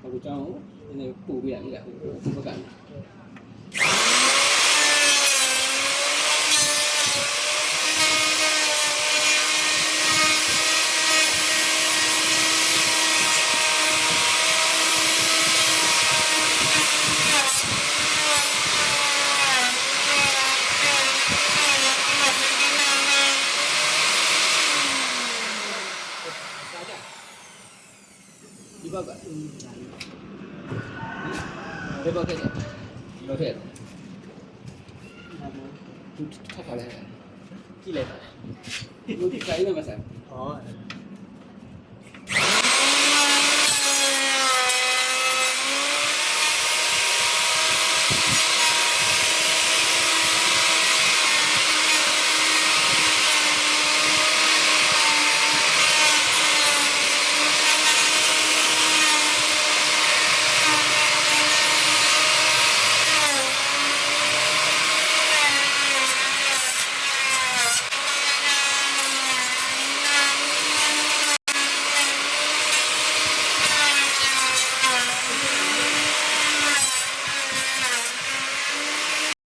အခုကြောင်းနည်းပို့ပြရတယ်ဟိုဘက်ကဒီဘက်ကဒီဘက်ထဲဒီဘက်ထဲသူထပ်ထားလိုက်ကြည့်လိုက်ပါဒီလိုဒီခိုင်းနေမှာစားဟော